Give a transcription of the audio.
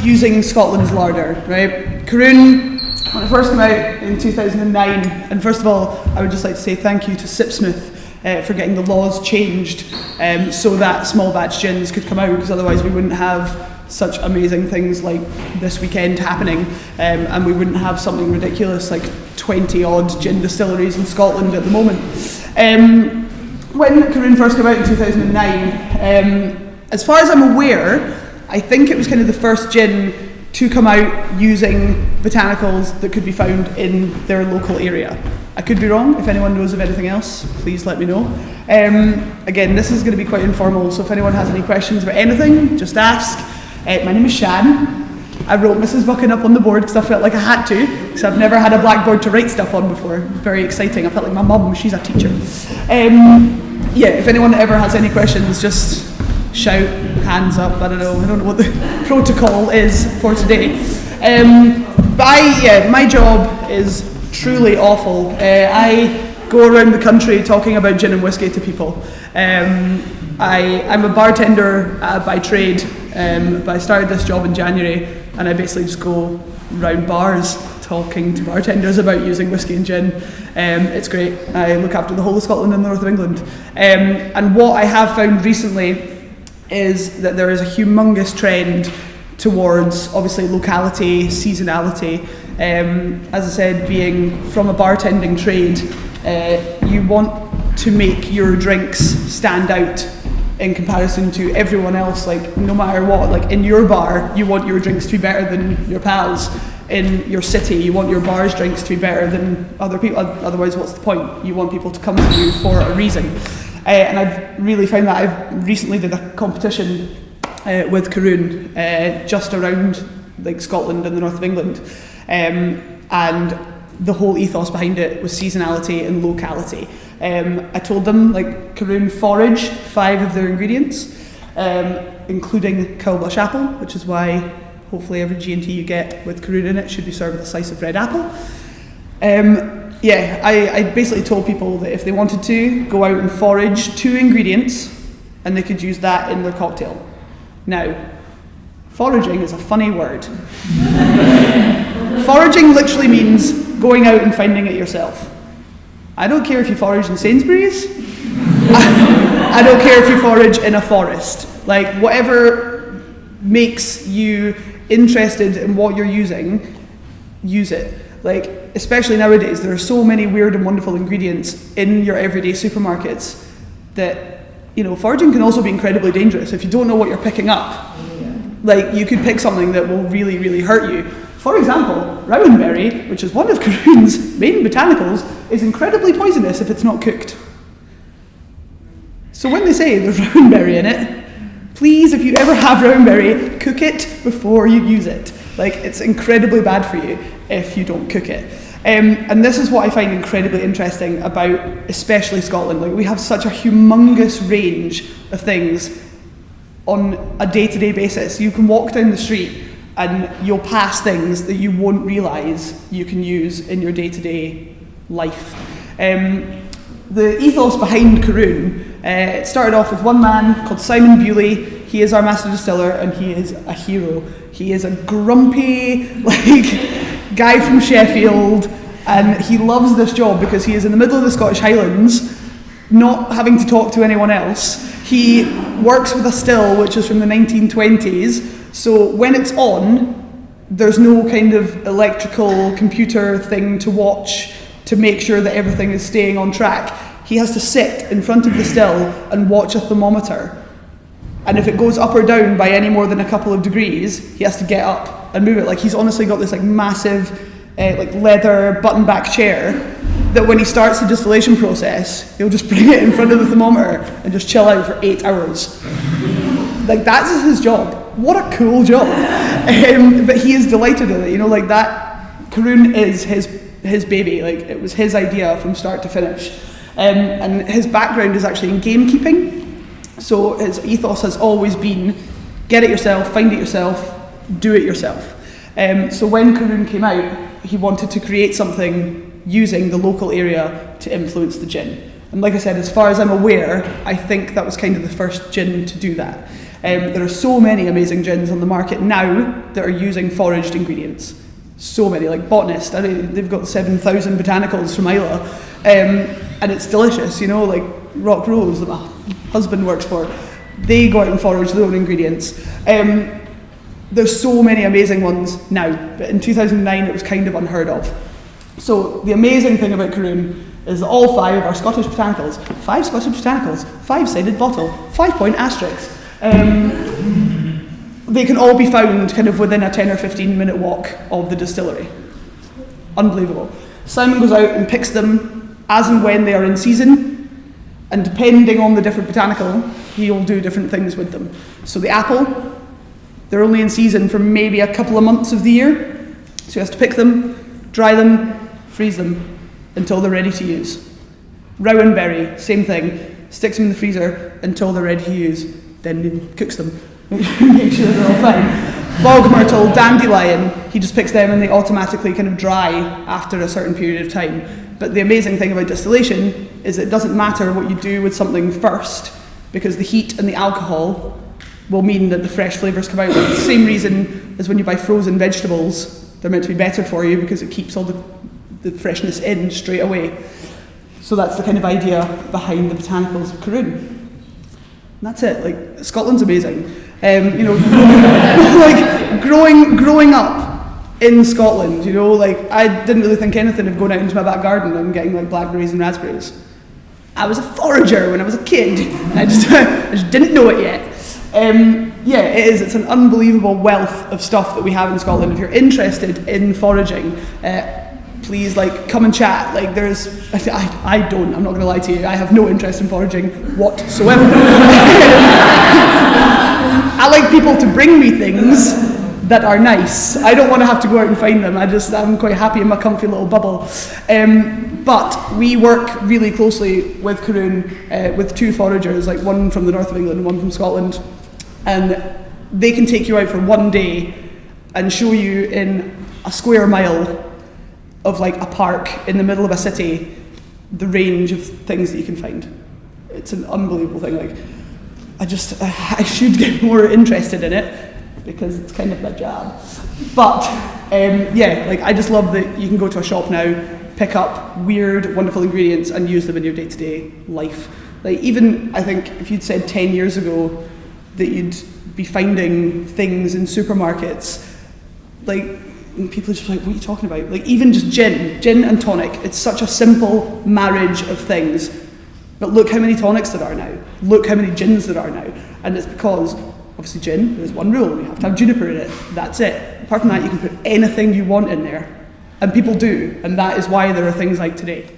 using Scotland's larder, right? Carroon, when it first came out in 2009, and first of all, I would just like to say thank you to Sipsmith for getting the laws changed so that small batch gins could come out, because otherwise we wouldn't have such amazing things like this weekend happening, and we wouldn't have something ridiculous like 20 odd gin distilleries in Scotland at the moment. When Carroon first came out in 2009, as far as I'm aware, I think it was kind of the first gin to come out using botanicals that could be found in their local area. I could be wrong. If anyone knows of anything else, please let me know. Again, this is going to be quite informal, so if anyone has any questions about anything, just ask. My name is Shan. I wrote Mrs. Buchan up on the board because I felt like I had to, because I've never had a blackboard to write stuff on before. It was very exciting. I felt like my mum, she's a teacher. Yeah, if anyone ever has any questions, just shout, hands up, I don't know what the protocol is for today. But my job is truly awful. I go around the country talking about gin and whiskey to people. I'm a bartender by trade, but I started this job in January, and I basically just go round bars talking to bartenders about using whiskey and gin. It's great. I look after the whole of Scotland and the north of England. And what I have found recently is that there is a humongous trend towards, obviously, locality, seasonality. As I said, being from a bartending trade, you want to make your drinks stand out in comparison to everyone else. Like, no matter what, like in your bar, you want your drinks to be better than your pals. In your city, you want your bar's drinks to be better than other people. Otherwise, what's the point? You want people to come to you for a reason. And I've really found that. I've recently did a competition with Carroon just around like Scotland and the north of England, and the whole ethos behind it was seasonality and locality. I told them, like, Carroon forage 5 of their ingredients, including Cowblush apple, which is why hopefully every G&T you get with Carroon in it should be served with a slice of red apple. I basically told people that if they wanted to, go out and forage 2 ingredients and they could use that in their cocktail. Now, foraging is a funny word. Foraging literally means going out and finding it yourself. I don't care if you forage in Sainsbury's. I don't care if you forage in a forest. Like, whatever makes you interested in what you're using, use it. Like, especially nowadays, there are so many weird and wonderful ingredients in your everyday supermarkets that, you know, foraging can also be incredibly dangerous if you don't know what you're picking up. Like, you could pick something that will really, really hurt you. For example, rowanberry, which is one of Carroon's main botanicals, is incredibly poisonous if it's not cooked. So when they say there's rowanberry in it, please, if you ever have rowanberry, cook it before you use it. Like, it's incredibly bad for you if you don't cook it. And this is what I find incredibly interesting about especially Scotland. Like, we have such a humongous range of things on a day-to-day basis. You can walk down the street and you'll pass things that you won't realise you can use in your day-to-day life. The ethos behind Carroon, it started off with one man called Simon Bewley. He is our master distiller and he is a hero. He is a grumpy, guy from Sheffield, and he loves this job because he is in the middle of the Scottish Highlands, not having to talk to anyone else. He works with a still which is from the 1920s, so when it's on, there's no kind of electrical computer thing to watch to make sure that everything is staying on track. He has to sit in front of the still and watch a thermometer. And if it goes up or down by any more than a couple of degrees, he has to get up and move it. Like, he's honestly got this massive leather button-back chair that when he starts the distillation process, he'll just bring it in front of the thermometer and just chill out for 8 hours. Like, that's his job. What a cool job. But he is delighted with it, you know, like that. Carroon is his baby. Like, it was his idea from start to finish. And his background is actually in gamekeeping. So his ethos has always been, get it yourself, find it yourself, do it yourself. So when Carroon came out, he wanted to create something using the local area to influence the gin. And like I said, as far as I'm aware, I think that was kind of the first gin to do that. There are so many amazing gins on the market now that are using foraged ingredients. So many, like Botanist, they've got 7,000 botanicals from Islay, and it's delicious, you know, like Rock Rose that my husband works for, they go out and forage their own ingredients. There's so many amazing ones now, but in 2009 it was kind of unheard of. So the amazing thing about Carroon is that all 5 are Scottish botanicals, 5 Scottish botanicals, 5-sided bottle, 5-point asterisk. They can all be found kind of within a 10 or 15 minute walk of the distillery. Unbelievable. Simon goes out and picks them as and when they are in season, and depending on the different botanical, he'll do different things with them. So the apple, they're only in season for maybe a couple of months of the year, so he has to pick them, dry them, freeze them until they're ready to use. Rowan berry, same thing, sticks them in the freezer until they're ready to use, then he cooks them, make sure they're all fine. Bog myrtle, dandelion, he just picks them and they automatically kind of dry after a certain period of time. But the amazing thing about distillation is it doesn't matter what you do with something first, because the heat and the alcohol will mean that the fresh flavours come out. It's the same reason as when you buy frozen vegetables, they're meant to be better for you because it keeps all the freshness in straight away. So that's the kind of idea behind the botanicals of Carroon. And that's it. Like, Scotland's amazing. You know, like growing up in Scotland, you know, like I didn't really think anything of going out into my back garden and getting like blackberries and raspberries. I was a forager when I was a kid. I just didn't know it yet. Yeah, it is. It's an unbelievable wealth of stuff that we have in Scotland. If you're interested in foraging, please like come and chat. Like I'm not going to lie to you. I have no interest in foraging whatsoever. I like people to bring me things that are nice. I don't want to have to go out and find them. I'm quite happy in my comfy little bubble. But we work really closely with Carroon, with 2 foragers, like one from the north of England and one from Scotland. And they can take you out for one day and show you in a square mile of like a park in the middle of a city the range of things that you can find. It's an unbelievable thing. Like, I should get more interested in it because it's kind of my job. But yeah, like I just love that you can go to a shop now, pick up weird, wonderful ingredients and use them in your day-to-day life. Like even, I think, if you'd said 10 years ago that you'd be finding things in supermarkets, like people are just like, what are you talking about? Like even just gin and tonic, it's such a simple marriage of things. But look how many tonics there are now. Look how many gins there are now. And it's because, obviously gin, there's one rule, you have to have juniper in it. That's it. Apart from that, you can put anything you want in there. And people do. And that is why there are things like today.